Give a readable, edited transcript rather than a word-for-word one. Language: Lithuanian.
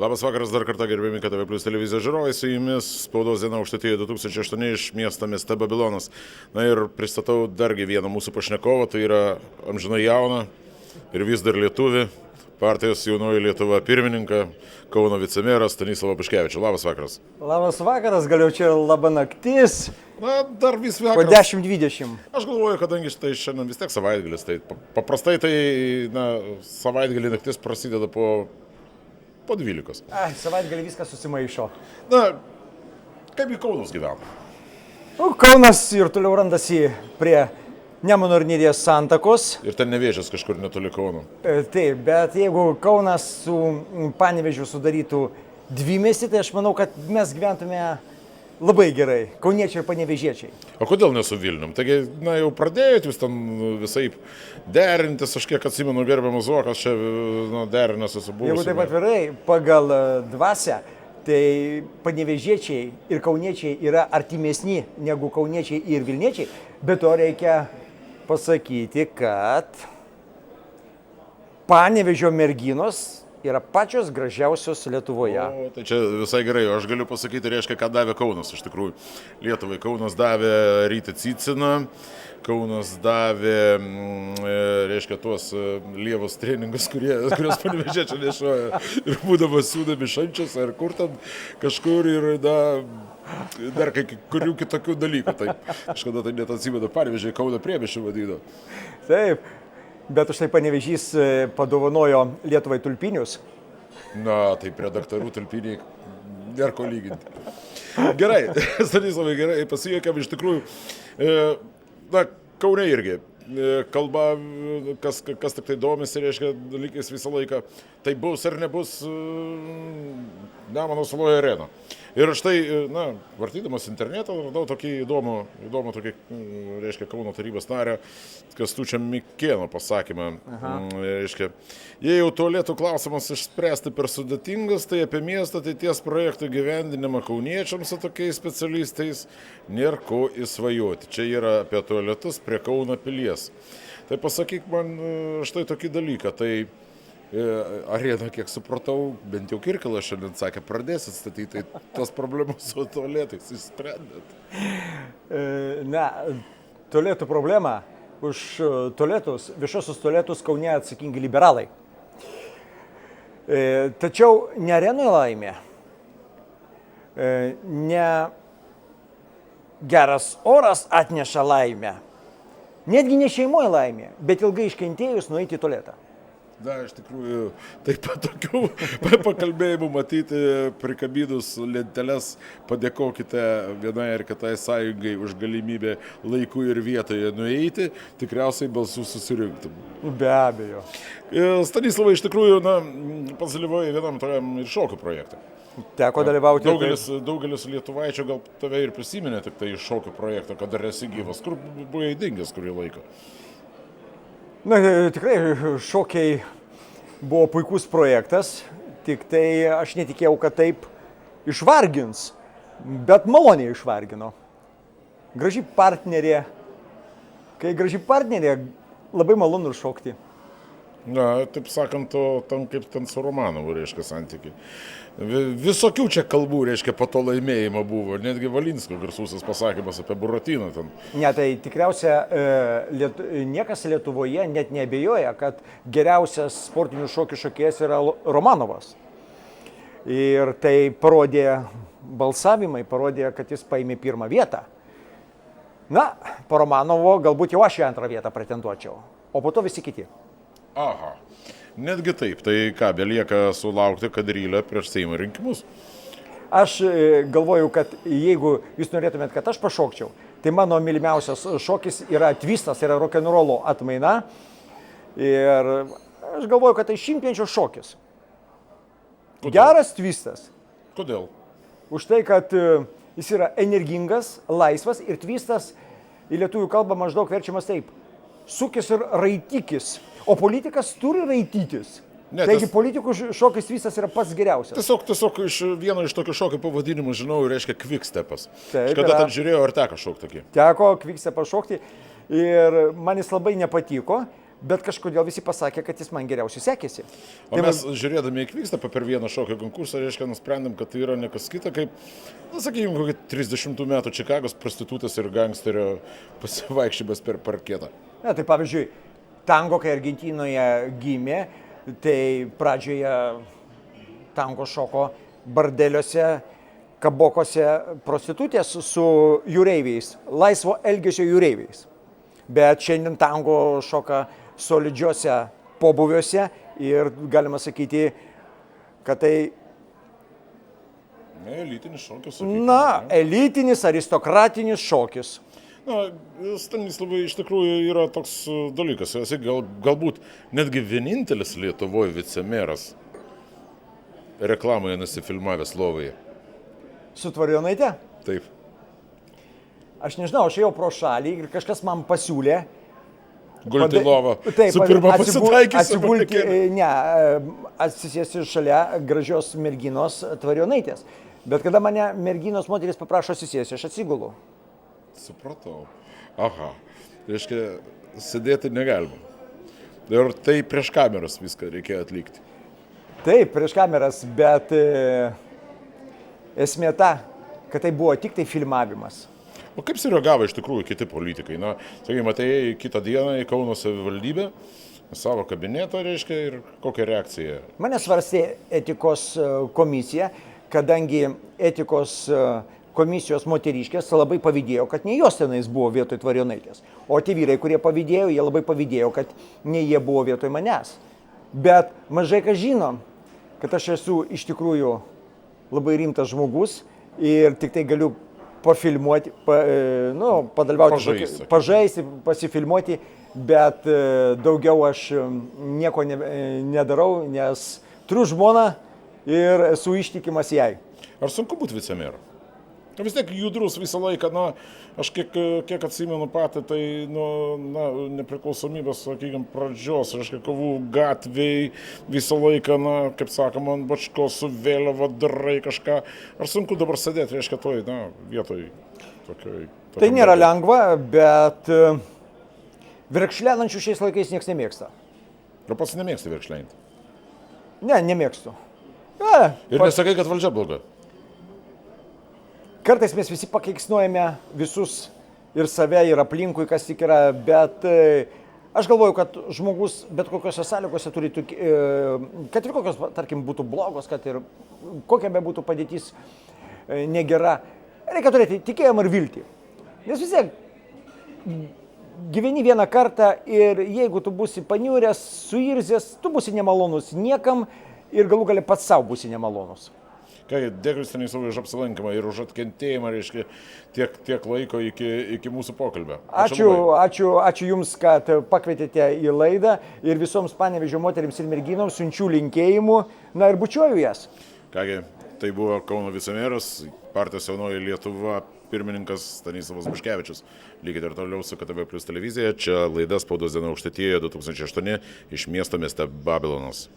Labas vakaras dar kartą, gerbėmi KTV Plus televizijos žiūrovai, su jumis spaudos diena Aukštaitijoje 2008 iš miesto mieste Babilonas. Na ir pristatau dargi vieną mūsų pašnekovą, tai yra amžinai jauna ir vis dar lietuvi, partijos Jaunoji Lietuva pirmininką, Kauno vicemeras Stanislavą Paškevičių. Labas vakaras. Labas vakaras, galiu čia laba naktis. Na, dar vis Po vakaras. 10:20. Aš galvoju, kadangi tai šiandien vis tiek savaitgalis, tai paprastai tai savaitgalį naktis prasideda po 12. Ai, savaitgalį viskas susimaišo. Na, kaip į Kaunas gyvena? Kaunas ir toliau randasi prie Nemuno ir Neries santakos. Ir ten Nevėžis kažkur netoli Kauno. Taip, bet jeigu Kaunas su Panevėžiu sudarytų dvimiestį, tai aš manau, kad mes gyventume labai gerai. Kauniečiai ir panevėžiečiai. O kodėl ne su Vilnium? Taigi, na, jau pradėjot jūs ten visai derintis, aš kiek atsimenu, gerbiamas Zuokas čia derinasi su buvusiu. Jeigu taip atvirai, pagal dvasią, tai panevėžiečiai ir kauniečiai yra artimesni negu kauniečiai ir vilniečiai, bet to reikia pasakyti, kad Panevėžio merginos yra pačios gražiausios Lietuvoje. O, tai čia visai gerai, o aš galiu pasakyti, reiškia, ką davė Kaunas iš tikrųjų. Lietuvai Kaunas davė Rytį Ciciną, Kaunas davė, reiškia, tuos lievus treningus, kuriuos panevėžiečiai nešioja ir būdavo siūdami šančiuose ar kur ten kažkur ir dar kurių kitokių dalykų. Taip, kažkada tai net atsimenu, Panevėžiai Kauno priemiesčių vadino. Taip, bet už tai Panevėžys padovanojo Lietuvai tulpinius. Na, tai prie daktarų tulpiniai nėra ko lyginti. Gerai, Stanislavai, gerai, pasijuokėm iš tikrųjų. Na, Kaune irgi. Kalba, kas tik tai domisi, reiškia, dalykais visą laiką. Tai bus ar nebus Nemuno Saloje arena. Ir štai, na, vartydamas internetą, radau tokį įdomų tokį, reiškia, Kauno tarybos narę, Kęstučio Mikėno pasakymą. Reiškia, jei jau tualetų klausimas išspręsti per sudėtingas, tai apie miesto ateities projektų gyvendinimą kauniečiams su tokiais specialistais nėra ko įsvajoti. Čia yra apie tualetus prie Kauno pilies. Tai pasakyk man štai tokį dalyką. Tai arena, kiek supratau, bent jau Kirkilas šiandien sakė, pradėsit statyti, tai tos problemos su tualetais išsprendėt. Na, tualetų problema už tualetus, viešosius tualetus Kaune atsakingi liberalai. Tačiau ne arenoje laimė, ne geras oras atneša laimę, netgi ne šeimoje laimė, bet ilgai iškentėjus nueiti į tualetą. Na, iš tikrųjų, taip pat tokių pakalbėjimų matyti, prikabinus lenteles, padėkokite vienai ar kitai sąjungai už galimybę laiku ir vietoje nueiti, tikriausiai balsų susirinktum. Be abejo. Stanislavai, iš tikrųjų, na, pats dalyvauji vienam tokiam ir šokių projektą. Teko dalyvauti. Daugelis lietuvaičių gal tave ir prisiminė tik tai iš šokių projekto, kad dar esi gyvas. Kur buvai dingęs kurį laiką? Na, tikrai šokiai buvo puikus projektas, tik tai aš netikėjau, kad taip išvargins, bet maloniai išvargino. Graži partnerė, kai graži partnerė, labai malonu šokti. Na, taip sakant, tam kaip ten su Romanovu, reiškia, santykiai. Visokių čia kalbų, reiškia, po to laimėjimo buvo. Netgi Valinsko garsusis pasakymas apie Buratiną ten. Ne, tai tikriausia, niekas Lietuvoje net neabejoja, kad geriausias sportinių šokių šokėjas yra Romanovas. Ir tai parodė balsavimai, parodė, kad jis paėmė pirmą vietą. Na, po Romanovo galbūt jau aš į antrą vietą pretenduočiau, o po to visi kiti. Aha, netgi taip. Tai ką, belieka sulaukti kadrylę prieš Seimo rinkimus? Aš galvoju, kad jeigu jūs norėtumėt, kad aš pašokčiau, tai mano mylimiausias šokis yra tvistas, yra rokenrolo atmaina. Ir aš galvoju, kad tai šimtmečio šokis. Kodėl? Geras tvistas. Kodėl? Už tai, kad jis yra energingas, laisvas ir tvistas į lietuvių kalbą maždaug verčiamas taip. Sukis ir raitikis. O politikas turi raitytis. Ne, taigi politikų šokis visas yra pats geriausias. Tiesiog vieno iš tokių šokių pavadinimų žinau, reiškia quickstepas. Taip, Kada ten žiūrėjau, ar teko šokti tokį? Teko quickstepą šokti ir man jis labai nepatiko, bet kažkodėl visi pasakė, kad jis man geriausiai sekėsi. O mes žiūrėdami į Kvikstepą per vieną šokio konkursą, reiškia, nusprendėm, kad tai yra ne kas kita kaip, sakykime, kokį 30 metų Čikagos prostitutės ir gangsterio pasivaikščiojimas per parketą. Ne, tai pavyzdžiui, tango, kai Argentinoje gimė, tai pradžioje tango šoko bardeliuose, kabokose prostitutės su jūreiviais, laisvo elgesio jūreiviais. Bet šiandien tango šoka solidžiuose pobuviuose ir galima sakyti, kad tai elitinis šokis. Sakykime, na, elitinis, aristokratinis šokis. Na, Stanislavai iš tikrųjų yra toks dalykas. Esi galbūt netgi vienintelis Lietuvoje vicemeras reklamoje nusifilmavęs lovoje. Su Tvarijonaite? Taip. Aš nežinau, aš ėjau pro šalį ir kažkas man pasiūlė. Gulti lovą. Taip, su pirma pasitaikysiu. Atsigulti, ne, atsisėsti šalia gražios merginos Tvarijonaitės. Bet kada mane merginos moteris paprašo atsisėsti, aš atsigulu. Supratau. Aha. Reiškia, sėdėti negalima. Ir tai prieš kameras viską reikėjo atlikti. Taip, prieš kameras, bet esmė ta, kad tai buvo tik tai filmavimas. O kaip sureagavo iš tikrųjų kiti politikai? Na, sakykime, atėjai kitą dieną į Kauno savivaldybę, savo kabinetą, reiškia, ir kokia reakcija? Mane svarstė etikos komisija, kadangi etikos komisijos moteriškės labai pavydėjo, kad ne jos tenais buvo vietoj Tvarijonaitės. O tie vyrai, kurie pavydėjo, jie labai pavydėjo, kad ne jie buvo vietoj manęs. Bet mažai kas žino, kad aš esu iš tikrųjų labai rimtas žmogus ir tik tai galiu pafilmuoti, padalyvauti, pažaisti, pasifilmuoti, bet daugiau aš nieko nedarau, nes turiu žmoną ir esu ištikimas jai. Ar sunku būti vicemeru? Vis tiek judrus visą laiką, na, aš kiek atsimenu patį, tai nepriklausomybės, sakykime, pradžios, reiškia, kovų gatviai, visą laiką, na, kaip sakoma, ant bačkos su vėliava darai kažką. Ar sunku dabar sėdėti, reiškia, toj, na, vietoj tokioj. Tai nėra lengva, bet verkšlenančių šiais laikais niekas nemėgsta. Ir pats nemėgsti verkšlenti? Ne, nemėgstu. Ir nesakai, kad valdžia bloga? Kartais mes visi pakeiksnuojame visus ir save, ir aplinkui, kas tik yra, bet aš galvoju, kad žmogus bet kokiose sąlygose turi, kad ir kokios, tarkim, būtų blogos, kad ir kokia be būtų padėtis negera, reikia turėti tikėjimą ir viltį. Nes vis tiek gyveni vieną kartą ir jeigu tu būsi paniuręs, suirzęs, tu būsi nemalonus niekam ir galų gale pats savo būsi nemalonus. Kai dėkui Stanislavai už apsilankymą ir už atkentėjimą, reiškia, tiek laiko iki mūsų pokalbio. Ačiū Jums, kad pakvietėte į laidą ir visoms Panevėžio moterims ir merginoms siunčiu linkėjimų, na ir bučiuoju jas. Kągi, tai buvo Kauno vicemeras, partijos Jaunoji Lietuva pirmininkas Stanislavas Buškevičius. Likite ir toliau su KTV Plius televizija. Čia laida Spaudos diena Aukštaitijoje 2008 iš miesto mieste Babilonas.